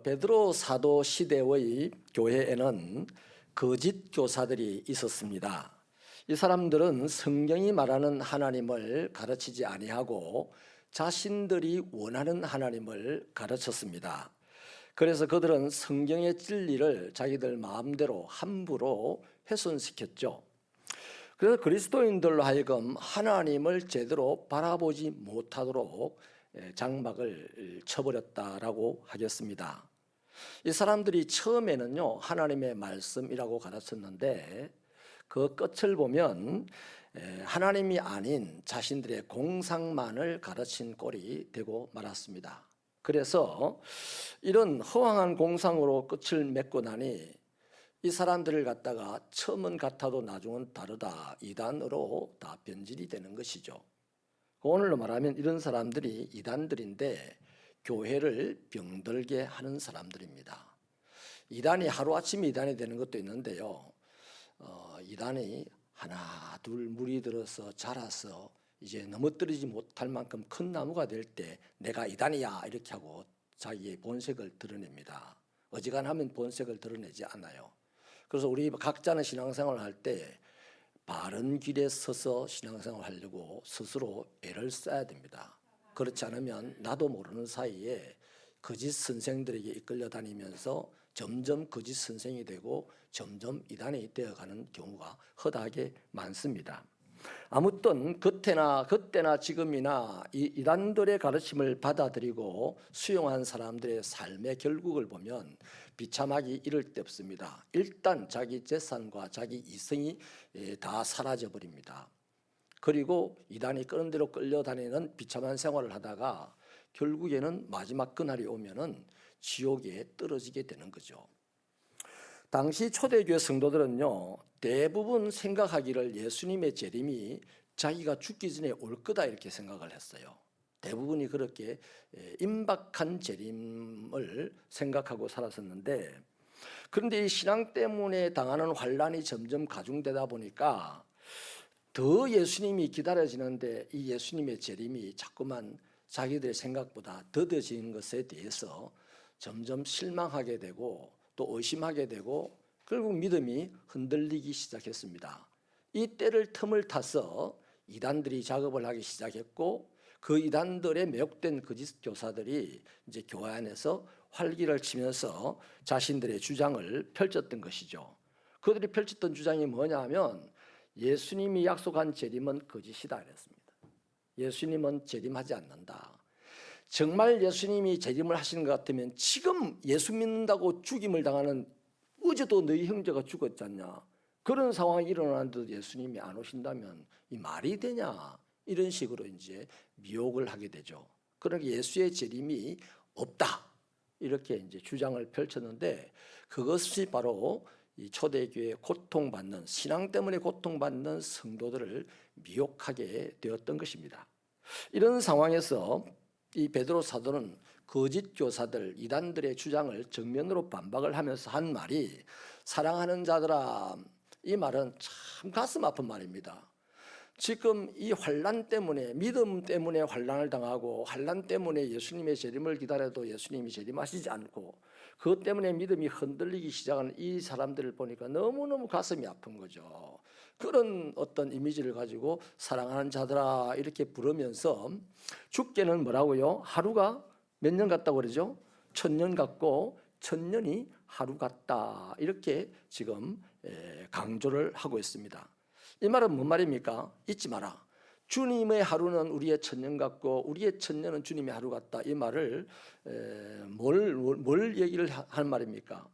베드로 사도 시대의 교회에는 거짓 교사들이 있었습니다. 이 사람들은 성경이 말하는 하나님을 가르치지 아니하고 자신들이 원하는 하나님을 가르쳤습니다. 그래서 그들은 성경의 진리를 자기들 마음대로 함부로 훼손시켰죠. 그래서 그리스도인들로 하여금 하나님을 제대로 바라보지 못하도록 장막을 쳐버렸다라고 하겠습니다. 이 사람들이 처음에는요 하나님의 말씀이라고 가르쳤는데 그 끝을 보면 하나님이 아닌 자신들의 공상만을 가르친 꼴이 되고 말았습니다. 그래서 이런 허황한 공상으로 끝을 맺고 나니 이 사람들을 갖다가 처음은 같아도 나중은 다르다, 이단으로 다 변질이 되는 것이죠. 오늘로 말하면 이런 사람들이 이단들인데 교회를 병들게 하는 사람들입니다. 이단이 하루아침에 이단이 되는 것도 있는데요, 이단이 하나 둘 물이 들어서 자라서 이제 넘어뜨리지 못할 만큼 큰 나무가 될 때 내가 이단이야 이렇게 하고 자기의 본색을 드러냅니다. 어지간하면 본색을 드러내지 않아요. 그래서 우리 각자는 신앙생활을 할 때 바른 길에 서서 신앙생활을 하려고 스스로 애를 써야 됩니다. 그렇지 않으면 나도 모르는 사이에 거짓 선생들에게 이끌려 다니면서 점점 거짓 선생이 되고 점점 이단이 되어가는 경우가 허다하게 많습니다. 아무튼 그때나 지금이나 이 이단들의 가르침을 받아들이고 수용한 사람들의 삶의 결국을 보면 비참하기 이를 데 없습니다. 일단 자기 재산과 자기 이성이 다 사라져 버립니다. 그리고 이단이 끄는 대로 끌려다니는 비참한 생활을 하다가 결국에는 마지막 그날이 오면은 지옥에 떨어지게 되는 거죠. 당시 초대교회 성도들은요 대부분 생각하기를 예수님의 재림이 자기가 죽기 전에 올 거다 이렇게 생각을 했어요. 대부분이 그렇게 임박한 재림을 생각하고 살았었는데, 그런데 이 신앙 때문에 당하는 환란이 점점 가중되다 보니까 더 예수님이 기다려지는데 이 예수님의 재림이 자꾸만 자기들의 생각보다 더뎌지는 것에 대해서 점점 실망하게 되고 또 의심하게 되고 결국 믿음이 흔들리기 시작했습니다. 이 때를 틈을 타서 이단들이 작업을 하기 시작했고 그 이단들의 매혹된 거짓 교사들이 이제 교회 안에서 활기를 치면서 자신들의 주장을 펼쳤던 것이죠. 그들이 펼쳤던 주장이 뭐냐면 예수님이 약속한 재림은 거짓이다 그랬습니다. 예수님은 재림하지 않는다. 정말 예수님이 재림을 하시는 것 같으면 지금 예수 믿는다고 죽임을 당하는 어제도 너희 형제가 죽었지 않냐, 그런 상황이 일어나는데도 예수님이 안 오신다면 이 말이 되냐, 이런 식으로 이제 미혹을 하게 되죠. 그러니까 예수의 재림이 없다 이렇게 이제 주장을 펼쳤는데 그것이 바로 이 초대교회에 고통받는, 신앙 때문에 고통받는 성도들을 미혹하게 되었던 것입니다. 이런 상황에서 이 베드로 사도는 거짓 교사들, 이단들의 주장을 정면으로 반박을 하면서 한 말이, 사랑하는 자들아, 이 말은 참 가슴 아픈 말입니다. 지금 이 환난 때문에, 믿음 때문에 환난을 당하고 환난 때문에 예수님의 재림을 기다려도 예수님이 재림하시지 않고 그것 때문에 믿음이 흔들리기 시작하는 이 사람들을 보니까 너무너무 가슴이 아픈 거죠. 그런 어떤 이미지를 가지고 사랑하는 자들아 이렇게 부르면서 죽게는 뭐라고요? 하루가 몇 년 같다고 그러죠? 1000년 같고 1000년이 하루 같다 이렇게 지금 강조를 하고 있습니다. 이 말은 뭔 말입니까? 잊지 마라. 주님의 하루는 우리의 1000년 같고 우리의 1000년은 주님의 하루 같다. 이 말을 뭘 얘기를 하는 말입니까?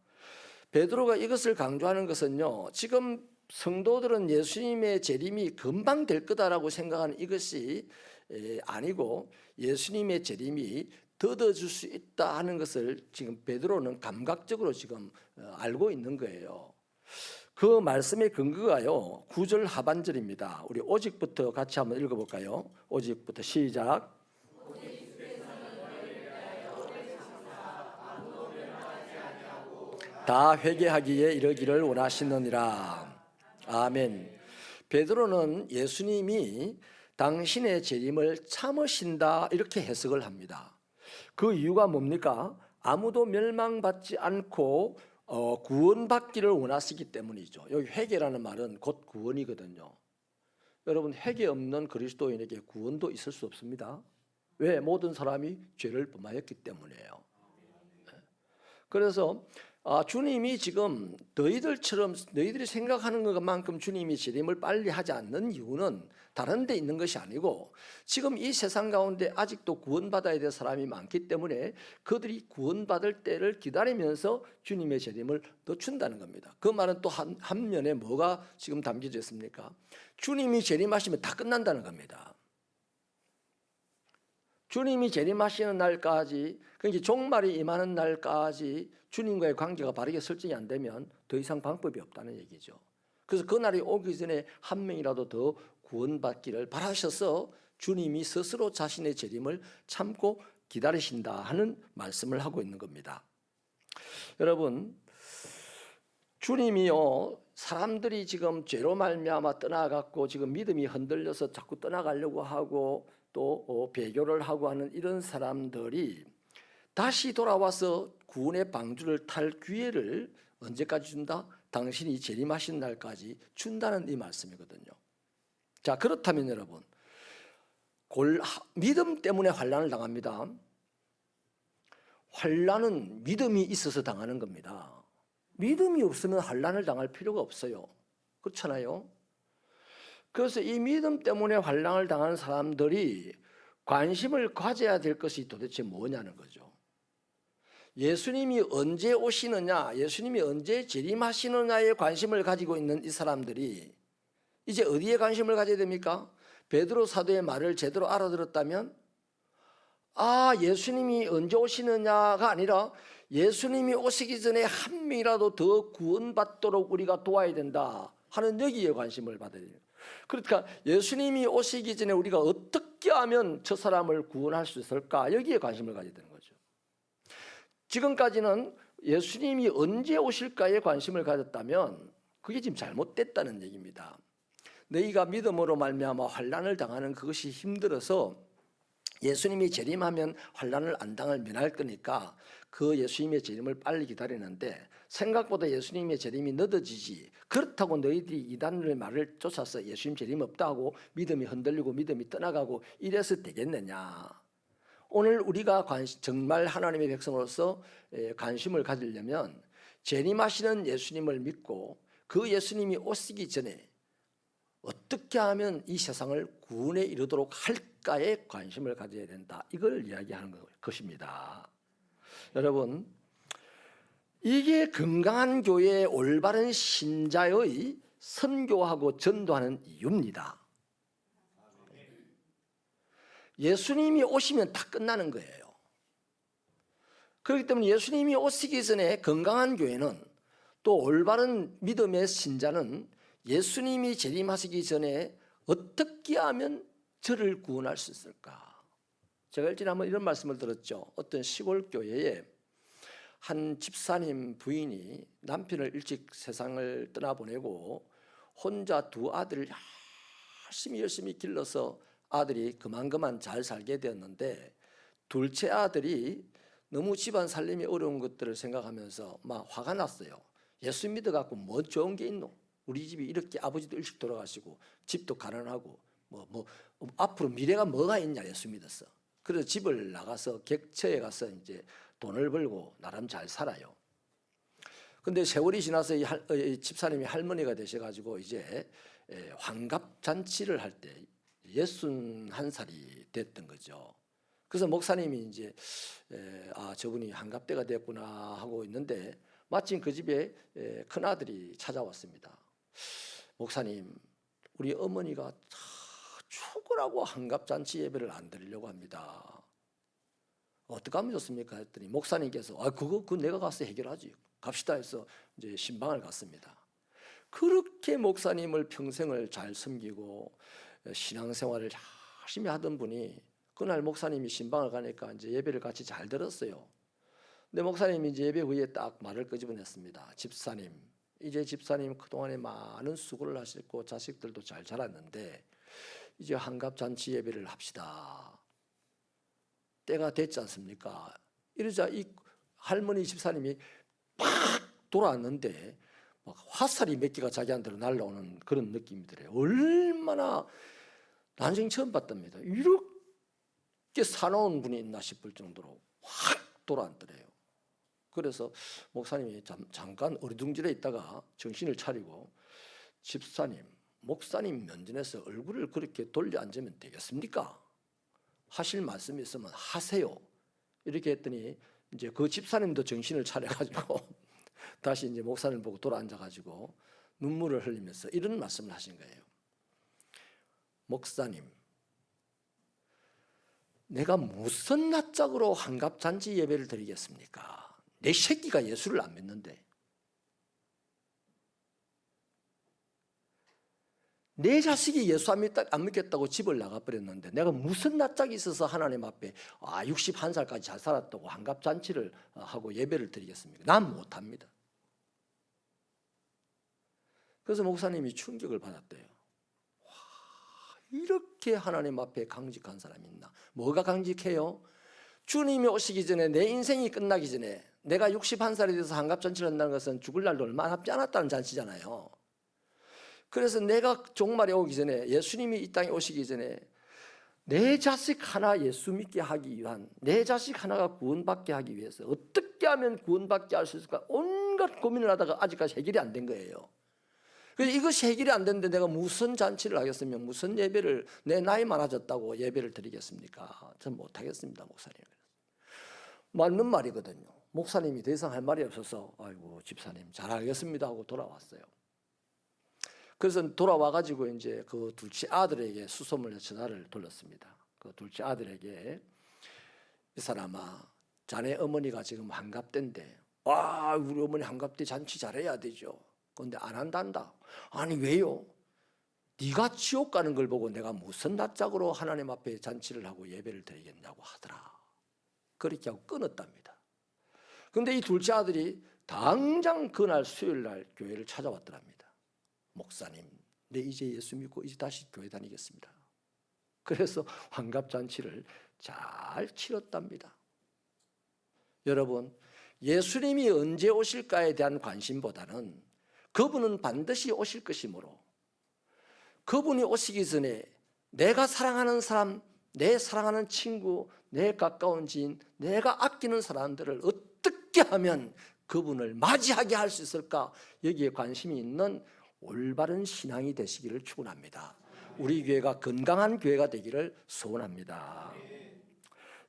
베드로가 이것을 강조하는 것은요, 지금 성도들은 예수님의 재림이 금방 될 거다라고 생각하는 이것이 아니고 예수님의 재림이 더뎌질 수 있다 하는 것을 지금 베드로는 감각적으로 지금 알고 있는 거예요. 그 말씀의 근거가요 9절 하반절입니다. 우리 오직부터 같이 한번 읽어볼까요? 오직부터 시작. 다 회개하기에 이르기를 원하시느니라. 아멘. 베드로는 예수님이 당신의 재림을 참으신다 이렇게 해석을 합니다. 그 이유가 뭡니까? 아무도 멸망받지 않고 구원받기를 원하시기 때문이죠. 여기 회개라는 말은 곧 구원이거든요. 여러분, 회개 없는 그리스도인에게 구원도 있을 수 없습니다. 왜? 모든 사람이 죄를 범하였기 때문이에요. 그래서 주님이 지금 너희들이 생각하는 것만큼 주님이 재림을 빨리 하지 않는 이유는 다른 데 있는 것이 아니고 지금 이 세상 가운데 아직도 구원받아야 될 사람이 많기 때문에 그들이 구원받을 때를 기다리면서 주님의 재림을 늦춘다는 겁니다. 그 말은 또 한 면에 뭐가 지금 담겨져 있습니까? 주님이 재림하시면 다 끝난다는 겁니다. 주님이 재림하시는 날까지, 그러니까 종말이 임하는 날까지 주님과의 관계가 바르게 설정이 안 되면 더 이상 방법이 없다는 얘기죠. 그래서 그 날이 오기 전에 한 명이라도 더 구원받기를 바라셔서 주님이 스스로 자신의 재림을 참고 기다리신다 하는 말씀을 하고 있는 겁니다. 여러분, 주님이요, 사람들이 지금 죄로 말미암아 떠나갔고 지금 믿음이 흔들려서 자꾸 떠나가려고 하고 또 배교를 하고 하는 이런 사람들이 다시 돌아와서 구원의 방주를 탈 기회를 언제까지 준다? 당신이 재림하신 날까지 준다는 이 말씀이거든요. 자, 그렇다면 여러분, 믿음 때문에 환난을 당합니다. 환난은 믿음이 있어서 당하는 겁니다. 믿음이 없으면 환난을 당할 필요가 없어요. 그렇잖아요. 그래서 이 믿음 때문에 환난을 당하는 사람들이 관심을 가져야 될 것이 도대체 뭐냐는 거죠. 예수님이 언제 오시느냐, 예수님이 언제 재림하시느냐에 관심을 가지고 있는 이 사람들이 이제 어디에 관심을 가져야 됩니까? 베드로 사도의 말을 제대로 알아들었다면 예수님이 언제 오시느냐가 아니라 예수님이 오시기 전에 한 명이라도 더 구원받도록 우리가 도와야 된다 하는 여기에 관심을 받아야 돼요. 그러니까 예수님이 오시기 전에 우리가 어떻게 하면 저 사람을 구원할 수 있을까, 여기에 관심을 가져야 되는 거죠. 지금까지는 예수님이 언제 오실까에 관심을 가졌다면 그게 지금 잘못됐다는 얘기입니다. 너희가 믿음으로 말미암아 환난을 당하는 그것이 힘들어서 예수님이 재림하면 환난을 안 당할 면할 거니까 그 예수님의 재림을 빨리 기다리는데 생각보다 예수님의 재림이 늦어지지, 그렇다고 너희들이 이단의 말을 쫓아서 예수님 재림 없다고 믿음이 흔들리고 믿음이 떠나가고 이래서 되겠느냐. 오늘 우리가 정말 하나님의 백성으로서 관심을 가지려면 재림하시는 예수님을 믿고 그 예수님이 오시기 전에 어떻게 하면 이 세상을 구원에 이르도록 할까에 관심을 가져야 된다, 이걸 이야기하는 것입니다. 여러분, 이게 건강한 교회의 올바른 신자의 선교하고 전도하는 이유입니다. 예수님이 오시면 다 끝나는 거예요. 그렇기 때문에 예수님이 오시기 전에 건강한 교회는, 또 올바른 믿음의 신자는 예수님이 재림하시기 전에 어떻게 하면 저를 구원할 수 있을까? 제가 일전에 한번 이런 말씀을 들었죠. 어떤 시골 교회에 한 집사님 부인이 남편을 일찍 세상을 떠나보내고 혼자 두 아들을 열심히 길러서 아들이 그만 잘 살게 되었는데, 둘째 아들이 너무 집안 살림이 어려운 것들을 생각하면서 막 화가 났어요. 예수 믿어갖고 뭐 좋은 게 있노? 우리 집이 이렇게 아버지도 일찍 돌아가시고 집도 가난하고 뭐 앞으로 미래가 뭐가 있냐, 예수 믿었어. 그래서 집을 나가서 객처에 가서 이제 돈을 벌고 나름 잘 살아요. 근데 세월이 지나서 이 집사님이 할머니가 되셔가지고 이제 환갑 잔치를 할 때 61살이 됐던 거죠. 그래서 목사님이 이제 저분이 환갑때가 됐구나 하고 있는데 마침 그 집에 큰 아들이 찾아왔습니다. 목사님, 우리 어머니가 죽으라고 환갑잔치 예배를 안 드리려고 합니다. 어떻게 하면 좋습니까? 했더니 목사님께서 그거 내가 가서 해결하지, 갑시다 해서 이제 신방을 갔습니다. 그렇게 목사님을 평생을 잘 섬기고 신앙생활을 열심히 하던 분이 그날 목사님이 신방을 가니까 이제 예배를 같이 잘 들었어요. 근데 목사님이 이제 예배 후에 딱 말을 끄집어냈습니다. 집사님, 이제 집사님 그동안에 많은 수고를 하셨고 자식들도 잘 자랐는데 이제 환갑잔치 예배를 합시다. 때가 됐지 않습니까? 이러자 이 할머니 집사님이 팍 돌아왔는데 막 화살이 몇 개가 자기한테로 날라오는 그런 느낌이 들어요. 얼마나 난생 처음 봤답니다. 이렇게 사나운 분이 있나 싶을 정도로 확 돌아왔더래요. 그래서 목사님이 잠깐 어리둥절해 있다가 정신을 차리고 집사님, 목사님 면전에서 얼굴을 그렇게 돌려 앉으면 되겠습니까? 하실 말씀이 있으면 하세요. 이렇게 했더니 이제 그 집사님도 정신을 차려가지고 다시 이제 목사님을 보고 돌아앉아가지고 눈물을 흘리면서 이런 말씀을 하신 거예요. 목사님, 내가 무슨 낯짝으로 환갑잔치 예배를 드리겠습니까? 내 새끼가 예수를 안 믿는데, 내 자식이 예수 안 믿겠다고 집을 나가버렸는데 내가 무슨 낯짝이 있어서 하나님 앞에 61살까지 잘 살았다고 환갑잔치를 하고 예배를 드리겠습니까? 난 못합니다. 그래서 목사님이 충격을 받았대요. 와, 이렇게 하나님 앞에 강직한 사람이 있나? 뭐가 강직해요? 주님이 오시기 전에, 내 인생이 끝나기 전에, 내가 61살이 돼서 환갑잔치를 한다는 것은 죽을 날도 얼마 남지 않았다는 잔치잖아요. 그래서 내가 종말에 오기 전에, 예수님이 이 땅에 오시기 전에 내 자식 하나 예수 믿게 하기 위한, 내 자식 하나가 구원받게 하기 위해서 어떻게 하면 구원받게 할 수 있을까? 온갖 고민을 하다가 아직까지 해결이 안 된 거예요. 그래서 이것이 해결이 안 됐는데 내가 무슨 잔치를 하겠으며 무슨 예배를, 내 나이 많아졌다고 예배를 드리겠습니까? 전 못하겠습니다, 목사님. 맞는 말이거든요. 목사님이 더 이상 할 말이 없어서 아이고 집사님 잘하겠습니다 하고 돌아왔어요. 그래서 돌아와가지고 이제 그 둘째 아들에게 수소문의 전화를 돌렸습니다. 그 둘째 아들에게, 이 사람아, 자네 어머니가 지금 환갑대인데, 우리 어머니 환갑대 잔치 잘해야 되죠. 그런데 안 한단다. 아니 왜요? 네가 지옥 가는 걸 보고 내가 무슨 낯짝으로 하나님 앞에 잔치를 하고 예배를 드리겠냐고 하더라. 그렇게 하고 끊었답니다. 그런데 이 둘째 아들이 당장 그날 수요일 날 교회를 찾아왔더랍니다. 목사님, 네 이제 예수 믿고 이제 다시 교회 다니겠습니다. 그래서 환갑잔치를 잘 치렀답니다. 여러분, 예수님이 언제 오실까에 대한 관심보다는 그분은 반드시 오실 것이므로, 그분이 오시기 전에 내가 사랑하는 사람, 내 사랑하는 친구, 내 가까운 지인, 내가 아끼는 사람들을 어떻게 하면 그분을 맞이하게 할 수 있을까, 여기에 관심이 있는 올바른 신앙이 되시기를 축원합니다. 우리 교회가 건강한 교회가 되기를 소원합니다.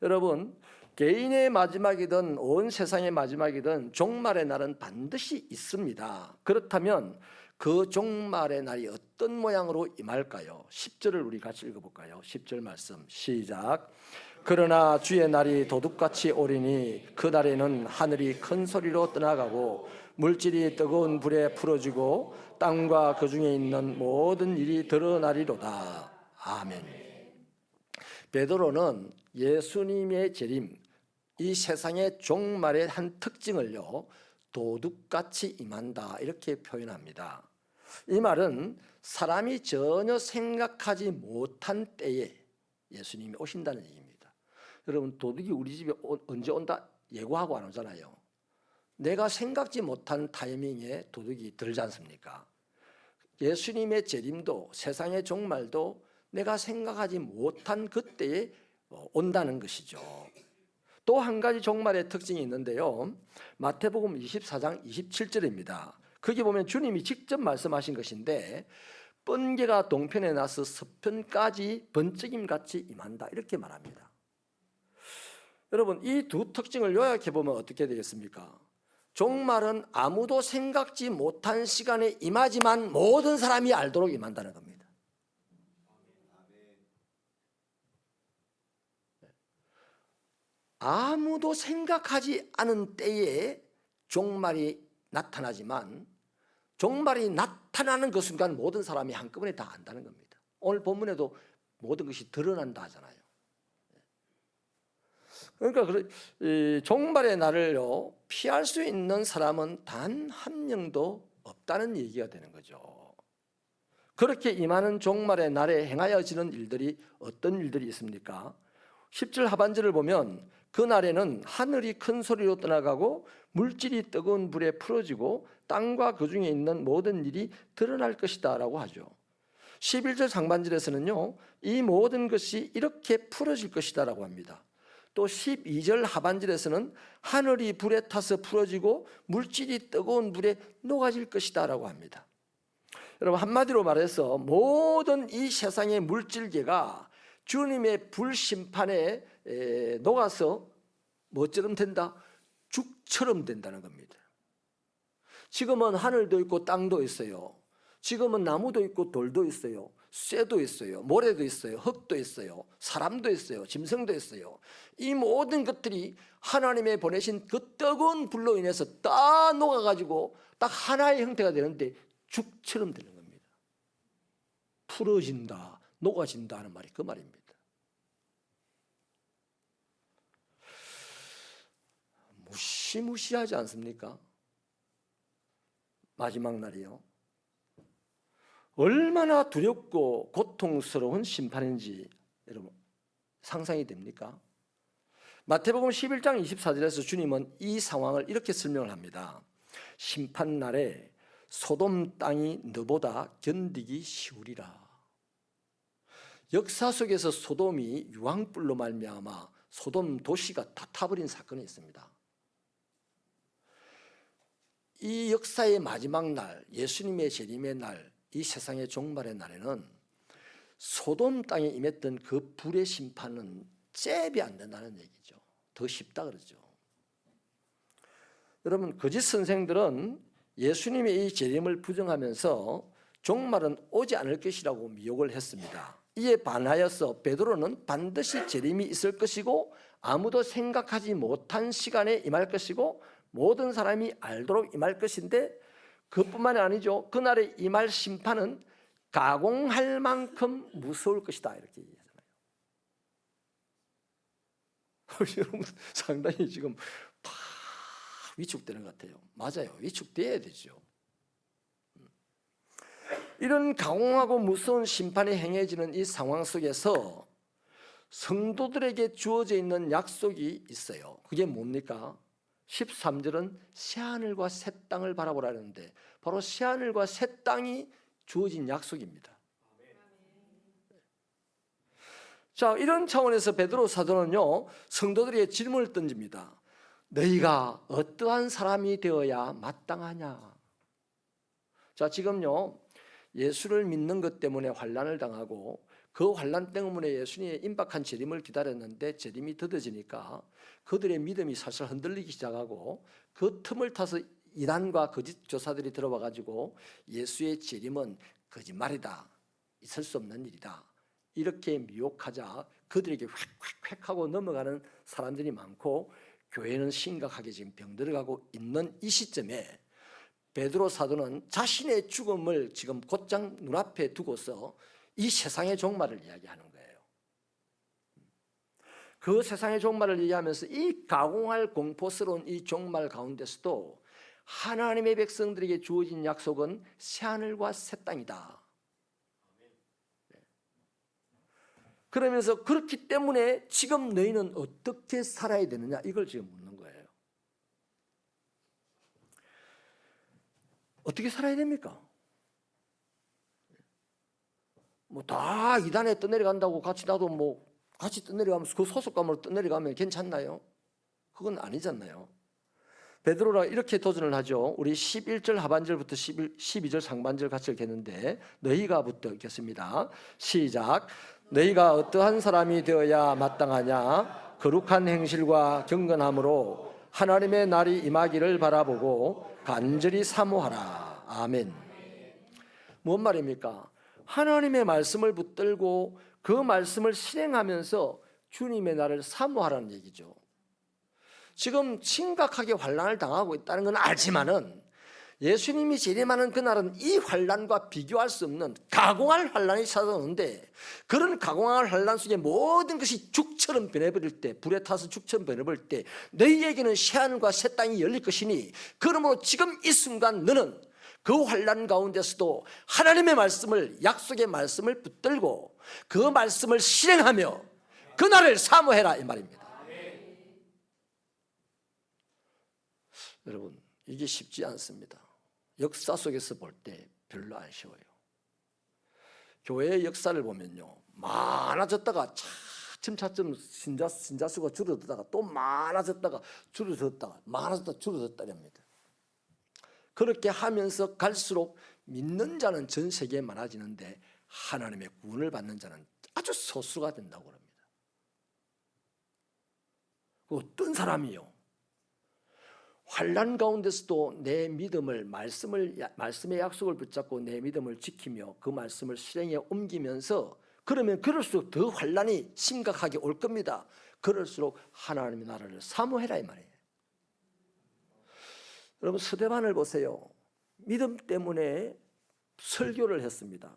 여러분, 개인의 마지막이든 온 세상의 마지막이든 종말의 날은 반드시 있습니다. 그렇다면 그 종말의 날이 어떤 모양으로 임할까요? 10절을 우리 같이 읽어볼까요? 10절 말씀 시작. 그러나 주의 날이 도둑같이 오리니 그 날에는 하늘이 큰 소리로 떠나가고 물질이 뜨거운 불에 풀어지고 땅과 그 중에 있는 모든 일이 드러나리로다. 아멘. 베드로는 예수님의 재림, 이 세상의 종말의 한 특징을요, 도둑같이 임한다 이렇게 표현합니다. 이 말은 사람이 전혀 생각하지 못한 때에 예수님이 오신다는 얘기입니다. 여러분, 도둑이 우리 집에 언제 온다 예고하고 안 오잖아요. 내가 생각지 못한 타이밍에 도둑이 들지 않습니까? 예수님의 재림도 세상의 종말도 내가 생각하지 못한 그때에 온다는 것이죠. 또 한 가지 종말의 특징이 있는데요, 마태복음 24장 27절입니다. 거기 보면 주님이 직접 말씀하신 것인데, 번개가 동편에 나서 서편까지 번쩍임같이 임한다 이렇게 말합니다. 여러분, 이 두 특징을 요약해 보면 어떻게 되겠습니까? 종말은 아무도 생각지 못한 시간에 임하지만 모든 사람이 알도록 임한다는 겁니다. 아무도 생각하지 않은 때에 종말이 나타나지만 종말이 나타나는 그 순간 모든 사람이 한꺼번에 다 안다는 겁니다. 오늘 본문에도 모든 것이 드러난다 하잖아요. 그러니까 종말의 날을요, 피할 수 있는 사람은 단 한 명도 없다는 얘기가 되는 거죠. 그렇게 임하는 종말의 날에 행하여지는 일들이 어떤 일들이 있습니까? 10절 하반절을 보면 그날에는 하늘이 큰 소리로 떠나가고 물질이 뜨거운 불에 풀어지고 땅과 그 중에 있는 모든 일이 드러날 것이다 라고 하죠. 11절 상반절에서는요, 이 모든 것이 이렇게 풀어질 것이다 라고 합니다. 또 12절 하반절에서는 하늘이 불에 타서 풀어지고 물질이 뜨거운 불에 녹아질 것이다 라고 합니다. 여러분, 한마디로 말해서 모든 이 세상의 물질계가 주님의 불심판에 녹아서 뭐처럼 된다? 죽처럼 된다는 겁니다. 지금은 하늘도 있고 땅도 있어요. 지금은 나무도 있고 돌도 있어요. 쇠도 있어요. 모래도 있어요. 흙도 있어요. 사람도 있어요. 짐승도 있어요. 이 모든 것들이 하나님의 보내신 그 뜨거운 불로 인해서 다 녹아가지고 딱 하나의 형태가 되는데 죽처럼 되는 겁니다. 풀어진다, 녹아진다 하는 말이 그 말입니다. 무시무시하지 않습니까? 마지막 날이요. 얼마나 두렵고 고통스러운 심판인지 여러분 상상이 됩니까? 마태복음 11장 24절에서 주님은 이 상황을 이렇게 설명을 합니다. 심판날에 소돔 땅이 너보다 견디기 쉬우리라. 역사 속에서 소돔이 유황불로 말미암아 소돔 도시가 다 타버린 사건이 있습니다. 이 역사의 마지막 날, 예수님의 재림의 날, 이 세상의 종말의 날에는 소돔 땅에 임했던 그 불의 심판은 잽이 안 된다는 얘기죠. 더 쉽다 그러죠. 여러분, 거짓 선생들은 예수님의 이 재림을 부정하면서 종말은 오지 않을 것이라고 미혹을 했습니다. 이에 반하여서 베드로는 반드시 재림이 있을 것이고 아무도 생각하지 못한 시간에 임할 것이고 모든 사람이 알도록 임할 것인데 그뿐만이 아니죠. 그날에 임할 심판은 가공할 만큼 무서울 것이다 이렇게 얘기하잖아요. 여러분 상당히 지금 다 위축되는 것 같아요. 맞아요. 위축돼야 되죠. 이런 강공하고 무서운 심판이 행해지는 이 상황 속에서 성도들에게 주어져 있는 약속이 있어요. 그게 뭡니까? 13절은 새하늘과 새 땅을 바라보라는데 바로 새하늘과 새 땅이 주어진 약속입니다. 자, 이런 차원에서 베드로 사도는요 성도들에게 질문을 던집니다. 너희가 어떠한 사람이 되어야 마땅하냐? 자, 지금요 예수를 믿는 것 때문에 환난을 당하고 그 환난 때문에 예수님의 임박한 재림을 기다렸는데 재림이 더뎌지니까 그들의 믿음이 살살 흔들리기 시작하고 그 틈을 타서 이단과 거짓 교사들이 들어와 가지고 예수의 재림은 거짓말이다, 있을 수 없는 일이다 이렇게 미혹하자 그들에게 휙휙 하고 넘어가는 사람들이 많고 교회는 심각하게 지금 병들어가고 있는 이 시점에 베드로 사도는 자신의 죽음을 지금 곧장 눈앞에 두고서 이 세상의 종말을 이야기하는 거예요. 그 세상의 종말을 이야기하면서 이 가공할 공포스러운 이 종말 가운데서도 하나님의 백성들에게 주어진 약속은 새하늘과 새 땅이다. 그러면서 그렇기 때문에 지금 너희는 어떻게 살아야 되느냐 이걸 지금 묻는 거예요. 어떻게 살아야 됩니까? 뭐 다 이단에 떠내려간다고 같이 나도 뭐 같이 떠내려가면서 그 소속감으로 떠내려가면 괜찮나요? 그건 아니잖아요. 베드로가 이렇게 도전을 하죠. 우리 11절 하반절부터 12절 상반절 같이 읽겠는데 너희가부터 읽겠습니다. 시작. 너희가 어떠한 사람이 되어야 마땅하냐? 거룩한 행실과 경건함으로 하나님의 날이 임하기를 바라보고 간절히 사모하라. 아멘. 뭔 말입니까? 하나님의 말씀을 붙들고 그 말씀을 실행하면서 주님의 날을 사모하라는 얘기죠. 지금 심각하게 환난을 당하고 있다는 건 알지만은 예수님이 재림하는 그날은 이 환난과 비교할 수 없는 가공할 환난이 찾아오는데 그런 가공할 환난 속에 모든 것이 죽처럼 변해버릴 때 불에 타서 죽처럼 변해버릴 때 너희에게는 새하늘과 새 땅이 열릴 것이니 그러므로 지금 이 순간 너는 그 환난 가운데서도 하나님의 말씀을 약속의 말씀을 붙들고 그 말씀을 실행하며 그날을 사모해라 이 말입니다. 여러분, 이게 쉽지 않습니다. 역사 속에서 볼 때 별로 안 쉬워요. 교회의 역사를 보면요, 많아졌다가 차츰차츰 신자 수가 줄어들다가 또 많아졌다가 줄어들었다가 많아졌다가 줄어들었다랍니다. 그렇게 하면서 갈수록 믿는 자는 전 세계에 많아지는데 하나님의 구원을 받는 자는 아주 소수가 된다고 합니다. 어떤 사람이요, 환난 가운데서도 내 믿음을 말씀의 약속을 붙잡고 내 믿음을 지키며 그 말씀을 실행에 옮기면서, 그러면 그럴수록 더 환난이 심각하게 올 겁니다. 그럴수록 하나님의 나라를 사모해라 이 말이에요. 여러분, 스데반을 보세요. 믿음 때문에 설교를 했습니다.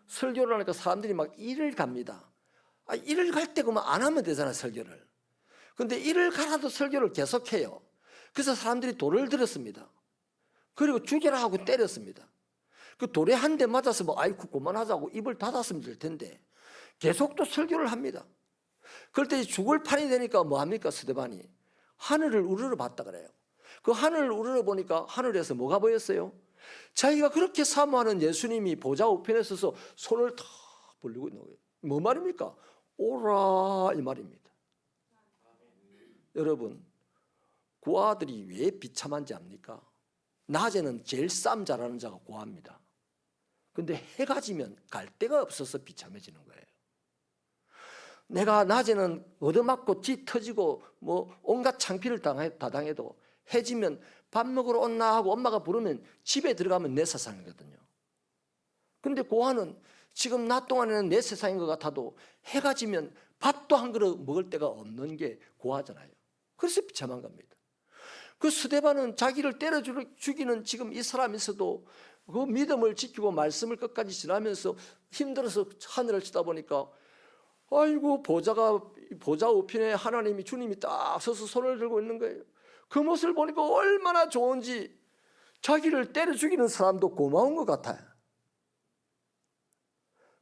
설교를 하니까 사람들이 막 일을 갑니다. 일을 갈 때 그러면 안 하면 되잖아요, 설교를. 근데 일을 가라도 설교를 계속해요. 그래서 사람들이 돌을 들었습니다. 그리고 죽여라 하고 때렸습니다. 그 돌에 한 대 맞아서 뭐 아이고 그만하자고 입을 닫았으면 될 텐데 계속 또 설교를 합니다. 그럴 때 죽을 판이 되니까 뭐 합니까? 스데반이 하늘을 우러러 봤다 그래요. 그 하늘을 우러러 보니까 하늘에서 뭐가 보였어요? 자기가 그렇게 사모하는 예수님이 보좌 우편에 서서 손을 탁 벌리고 있는 거예요. 뭐 말입니까? 오라 이 말입니다. 여러분, 고아들이 왜 비참한지 압니까? 낮에는 제일 싸움 잘하는 자가 고아입니다. 근데 해가 지면 갈 데가 없어서 비참해지는 거예요. 내가 낮에는 얻어맞고 쥐 터지고 뭐 온갖 창피를 다 당해도 해 지면 밥 먹으러 온나 하고 엄마가 부르면 집에 들어가면 내 세상이거든요. 근데 고아는 지금 낮 동안에는 내 세상인 것 같아도 해가 지면 밥도 한 그릇 먹을 데가 없는 게 고아잖아요. 그래서 비참한 겁니다. 그 스데반은 자기를 때려 죽이는 지금 이 사람에서도 그 믿음을 지키고 말씀을 끝까지 지나면서 힘들어서 하늘을 쳐다보니까 아이고 보좌 우편에 하나님이 주님이 딱 서서 손을 들고 있는 거예요. 그 모습을 보니까 얼마나 좋은지 자기를 때려 죽이는 사람도 고마운 것 같아요.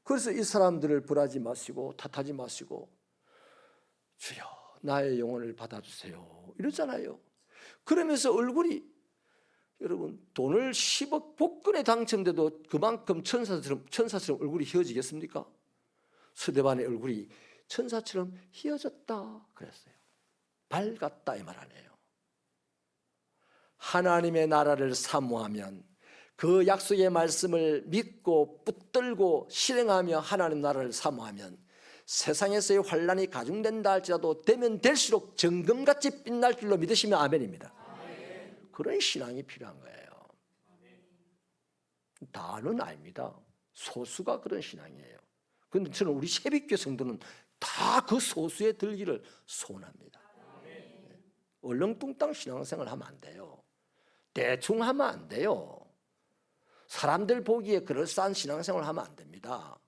그래서 이 사람들을 벌하지 마시고 탓하지 마시고 주여 나의 영혼을 받아주세요 이러잖아요. 그러면서 얼굴이, 여러분, 돈을 10억 복권에 당첨돼도 그만큼 천사처럼 얼굴이 휘어지겠습니까? 스데반의 얼굴이 천사처럼 휘어졌다 그랬어요. 밝았다 이 말 아니에요. 하나님의 나라를 사모하면 그 약속의 말씀을 믿고 붙들고 실행하며 하나님 나라를 사모하면 세상에서의 환난이 가중된다 할지라도 되면 될수록 정금같이 빛날 줄로 믿으시면 아멘입니다. 아멘. 그런 신앙이 필요한 거예요. 다는 아닙니다. 소수가 그런 신앙이에요. 그런데 저는 우리 새벽교회 성도는 다 그 소수에 들기를 소원합니다. 아멘. 얼렁뚱땅 신앙생활 하면 안 돼요. 대충 하면 안 돼요. 사람들 보기에 그럴싸한 신앙생활 하면 안 됩니다.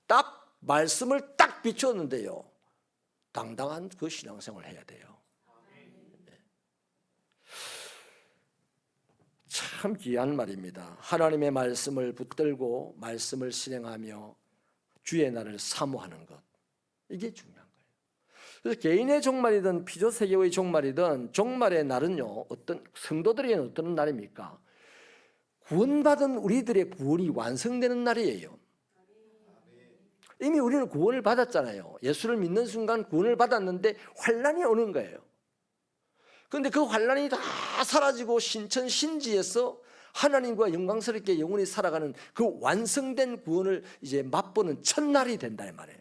딱 말씀을 딱 비추었는데요, 당당한 그 신앙생활을 해야 돼요. 네. 참 귀한 말입니다. 하나님의 말씀을 붙들고 말씀을 실행하며 주의 날을 사모하는 것, 이게 중요한 거예요. 그래서 개인의 종말이든 피조세계의 종말이든 종말의 날은요, 어떤 성도들에게는 어떤 날입니까? 구원받은 우리들의 구원이 완성되는 날이에요. 이미 우리는 구원을 받았잖아요. 예수를 믿는 순간 구원을 받았는데 환난이 오는 거예요. 그런데 그 환난이 다 사라지고 신천신지에서 하나님과 영광스럽게 영원히 살아가는 그 완성된 구원을 이제 맛보는 첫날이 된다 이 말이에요.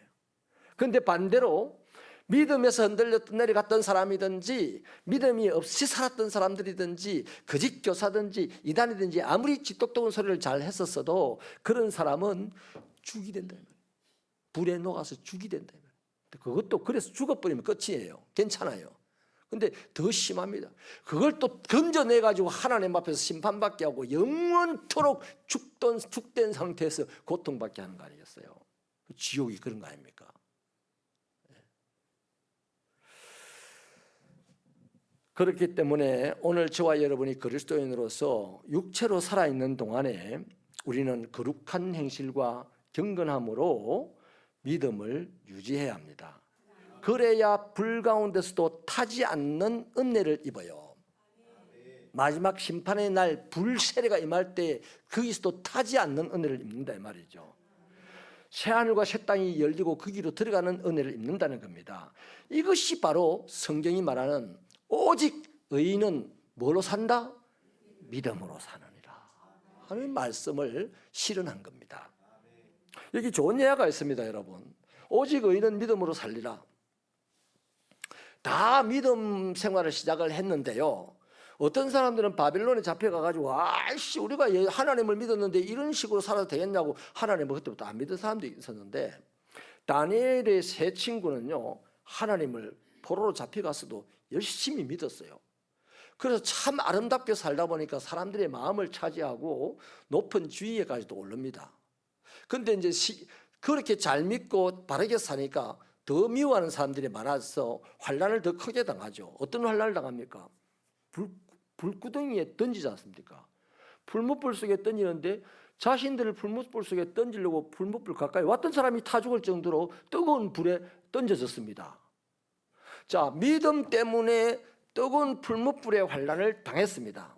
그런데 반대로 믿음에서 흔들려 내려갔던 사람이든지 믿음이 없이 살았던 사람들이든지 거짓 교사든지 이단이든지 아무리 쥐똑똑한 소리를 잘 했었어도 그런 사람은 죽이 된다 이 말이에요. 불에 녹아서 죽이 된다. 그것도 그래서 죽어버리면 끝이에요. 괜찮아요. 근데 더 심합니다. 그걸 또 건져내가지고 하나님 앞에서 심판받게 하고 영원토록 죽된 상태에서 고통받게 하는 거 아니겠어요? 지옥이 그런 거 아닙니까? 그렇기 때문에 오늘 저와 여러분이 그리스도인으로서 육체로 살아있는 동안에 우리는 거룩한 행실과 경건함으로 믿음을 유지해야 합니다. 그래야 불 가운데서도 타지 않는 은혜를 입어요. 마지막 심판의 날 불세례가 임할 때 거기서도 타지 않는 은혜를 입는다 이 말이죠. 새하늘과 새 땅이 열리고 거기로 들어가는 은혜를 입는다는 겁니다. 이것이 바로 성경이 말하는 오직 의인은 뭐로 산다? 믿음으로 사느니라 하는 말씀을 실현한 겁니다. 여기 좋은 예화가 있습니다. 여러분, 오직 의인은 믿음으로 살리라. 다 믿음 생활을 시작을 했는데요, 어떤 사람들은 바빌론에 잡혀가가지고 아이씨 우리가 하나님을 믿었는데 이런 식으로 살아도 되겠냐고 하나님을 그때부터 안 믿은 사람도 있었는데, 다니엘의 세 친구는요 하나님을 포로로 잡혀갔어도 열심히 믿었어요. 그래서 참 아름답게 살다 보니까 사람들의 마음을 차지하고 높은 지위에까지도 오릅니다. 근데 이제 그렇게 잘 믿고 바르게 사니까 더 미워하는 사람들이 많아서 환난을 더 크게 당하죠. 어떤 환난을 당합니까? 불구덩이에 던지지 않습니까? 불못불 속에 던지는데 자신들을 불못불 속에 던지려고 불못불 가까이 왔던 사람이 타 죽을 정도로 뜨거운 불에 던져졌습니다. 자, 믿음 때문에 뜨거운 불못불의 환난을 당했습니다.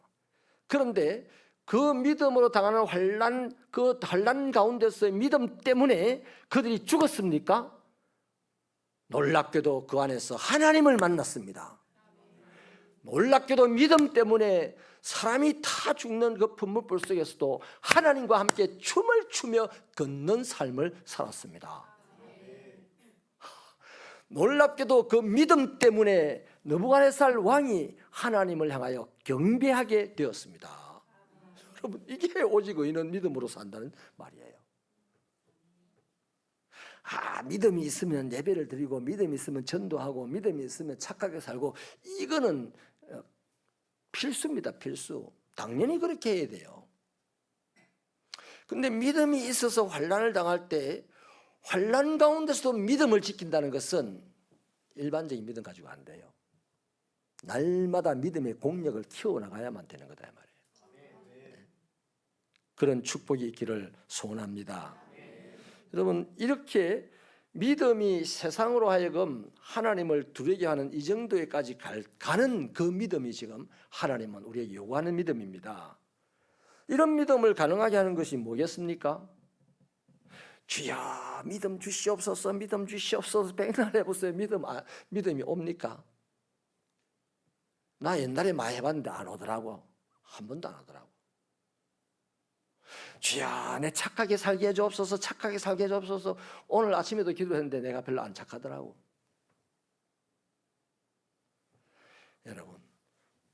그런데 그 믿음으로 당하는 환난, 그 환난 가운데서의 믿음 때문에 그들이 죽었습니까? 놀랍게도 그 안에서 하나님을 만났습니다. 놀랍게도 믿음 때문에 사람이 다 죽는 그 불못불 속에서도 하나님과 함께 춤을 추며 걷는 삶을 살았습니다. 놀랍게도 그 믿음 때문에 느부갓네살 왕이 하나님을 향하여 경배하게 되었습니다. 여러분, 이게 오직 의인은 믿음으로 산다는 말이에요. 믿음이 있으면 예배를 드리고 믿음이 있으면 전도하고 믿음이 있으면 착하게 살고, 이거는 필수입니다. 필수. 당연히 그렇게 해야 돼요. 근데 믿음이 있어서 환난을 당할 때 환난 가운데서도 믿음을 지킨다는 것은 일반적인 믿음 가지고 안 돼요. 날마다 믿음의 공력을 키워나가야만 되는 거다 말이에요. 네. 그런 축복이 있기를 소원합니다. 여러분, 이렇게 믿음이 세상으로 하여금 하나님을 두려게 하는 이 정도에까지 가는 그 믿음이 지금 하나님은 우리에게 요구하는 믿음입니다. 이런 믿음을 가능하게 하는 것이 뭐겠습니까? 주여 믿음 주시옵소서, 믿음 주시옵소서 백날 해보세요. 믿음이 옵니까? 나 옛날에 많이 해봤는데 안 오더라고. 한 번도 안 오더라고. 주여 내 착하게 살게 해주옵소서, 착하게 살게 해주옵소서. 오늘 아침에도 기도했는데 내가 별로 안 착하더라고. 여러분,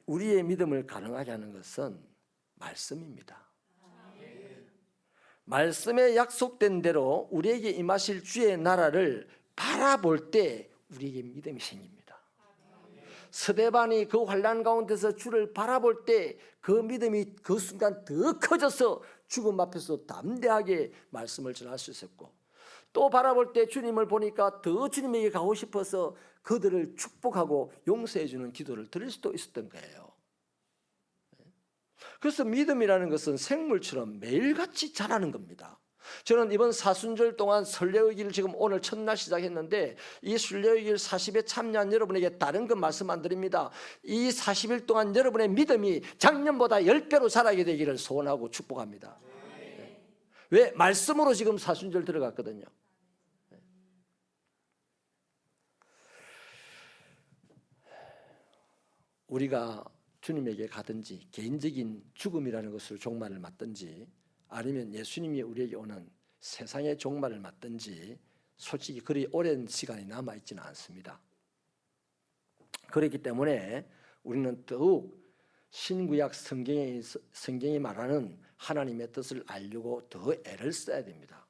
우리의 믿음을 가능하게 하는 것은 말씀입니다. 말씀에 약속된 대로 우리에게 임하실 주의 나라를 바라볼 때 우리에게 믿음이 생깁니다. 스데반이 그 환난 가운데서 주를 바라볼 때 그 믿음이 그 순간 더 커져서 죽음 앞에서 담대하게 말씀을 전할 수 있었고, 또 바라볼 때 주님을 보니까 더 주님에게 가고 싶어서 그들을 축복하고 용서해 주는 기도를 드릴 수도 있었던 거예요. 그래서 믿음이라는 것은 생물처럼 매일같이 자라는 겁니다. 저는 이번 사순절 동안 설레의길 지금 오늘 첫날 시작했는데, 이 설레의길 40에 참여한 여러분에게 다른 것 말씀 안 드립니다. 이 40일 동안 여러분의 믿음이 작년보다 10배로 자라게 되기를 소원하고 축복합니다. 네. 왜? 말씀으로 지금 사순절 들어갔거든요. 네. 우리가 주님에게 가든지 개인적인 죽음이라는 것으로 종말을 맞든지, 아니면 예수님이 우리에게 오는 세상의 종말을 맞든지 솔직히 그리 오랜 시간이 남아있지는 않습니다. 그렇기 때문에 우리는 더욱 신구약 성경이 말하는 하나님의 뜻을 알려고 더 애를 써야 됩니다.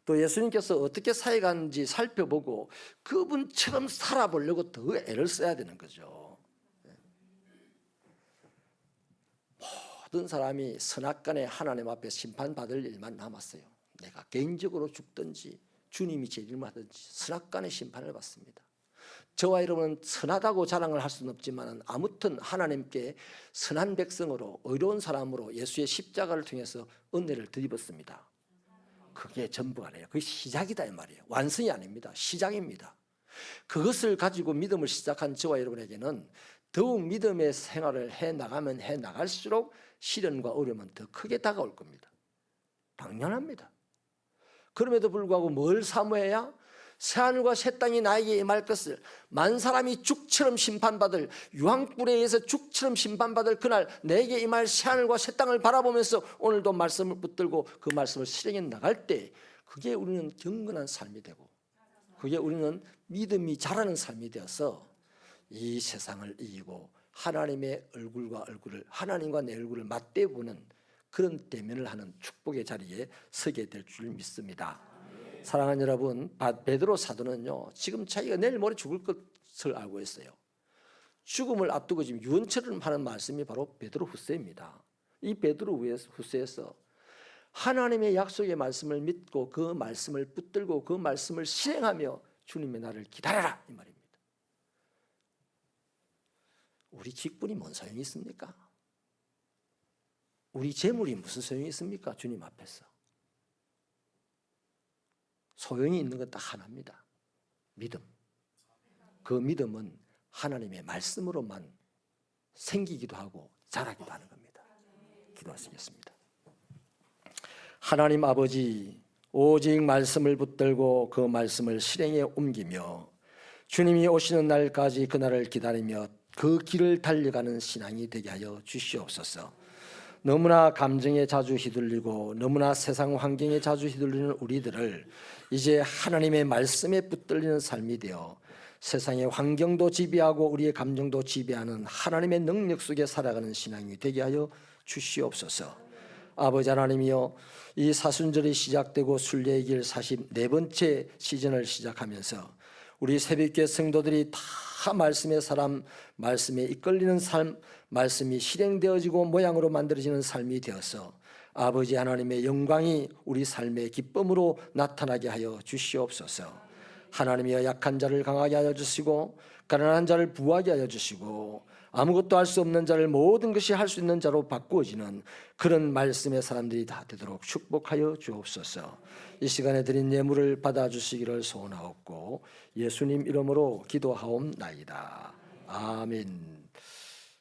또 예수님께서 어떻게 살아가는지 살펴보고 그분처럼 살아보려고 더 애를 써야 되는 거죠. 모든 사람이 선악간에 하나님 앞에 심판받을 일만 남았어요. 내가 개인적으로 죽든지 주님이 재림을 하든지 선악간의 심판을 받습니다. 저와 여러분은 선하다고 자랑을 할 수는 없지만 아무튼 하나님께 선한 백성으로 의로운 사람으로 예수의 십자가를 통해서 은혜를 드립었습니다. 그게 전부가 아니에요. 그게 시작이다 이 말이에요. 완성이 아닙니다. 시작입니다. 그것을 가지고 믿음을 시작한 저와 여러분에게는 더욱 믿음의 생활을 해나가면 해나갈수록 시련과 어려움은 더 크게 다가올 겁니다. 당연합니다. 그럼에도 불구하고 뭘 사모해야? 새하늘과 새 땅이 나에게 임할 것을, 만사람이 죽처럼 심판받을, 유황불에 의해서 죽처럼 심판받을 그날 내게 임할 새하늘과 새 땅을 바라보면서 오늘도 말씀을 붙들고 그 말씀을 실행해 나갈 때, 그게 우리는 경건한 삶이 되고, 그게 우리는 믿음이 자라는 삶이 되어서 이 세상을 이기고 하나님의 얼굴과 얼굴을, 하나님과 내 얼굴을 맞대보는 그런 대면을 하는 축복의 자리에 서게 될 줄 믿습니다. 사랑하는 여러분, 베드로 사도는요, 지금 자기가 내일 모레 죽을 것을 알고 있어요. 죽음을 앞두고 지금 유언처럼 하는 말씀이 바로 베드로 후서입니다. 이 베드로 후서에서 하나님의 약속의 말씀을 믿고 그 말씀을 붙들고 그 말씀을 실행하며 주님의 날을 기다려라, 이 말입니다. 우리 직분이 뭔 소용이 있습니까? 우리 재물이 무슨 소용이 있습니까? 주님 앞에서. 소용이 있는 건 딱 하나입니다. 믿음. 그 믿음은 하나님의 말씀으로만 생기기도 하고 자라기도 하는 겁니다. 기도하시겠습니다. 하나님 아버지, 오직 말씀을 붙들고 그 말씀을 실행에 옮기며 주님이 오시는 날까지 그날을 기다리며 그 길을 달려가는 신앙이 되게 하여 주시옵소서. 너무나 감정에 자주 휘둘리고 너무나 세상 환경에 자주 휘둘리는 우리들을 이제 하나님의 말씀에 붙들리는 삶이 되어 세상의 환경도 지배하고 우리의 감정도 지배하는 하나님의 능력 속에 살아가는 신앙이 되게 하여 주시옵소서. 아버지 하나님이여, 이 사순절이 시작되고 순례의 길 44번째 시즌을 시작하면서 우리 새벽교회 성도들이 다 말씀의 사람, 말씀에 이끌리는 삶, 말씀이 실행되어지고 모양으로 만들어지는 삶이 되어서 아버지 하나님의 영광이 우리 삶의 기쁨으로 나타나게 하여 주시옵소서. 하나님이여, 약한 자를 강하게 하여 주시고 가난한 자를 부하게 하여 주시고 아무것도 할 수 없는 자를 모든 것이 할 수 있는 자로 바꾸어지는 그런 말씀의 사람들이 다 되도록 축복하여 주옵소서. 이 시간에 드린 예물을 받아주시기를 소원하옵고 예수님 이름으로 기도하옵나이다. 아멘.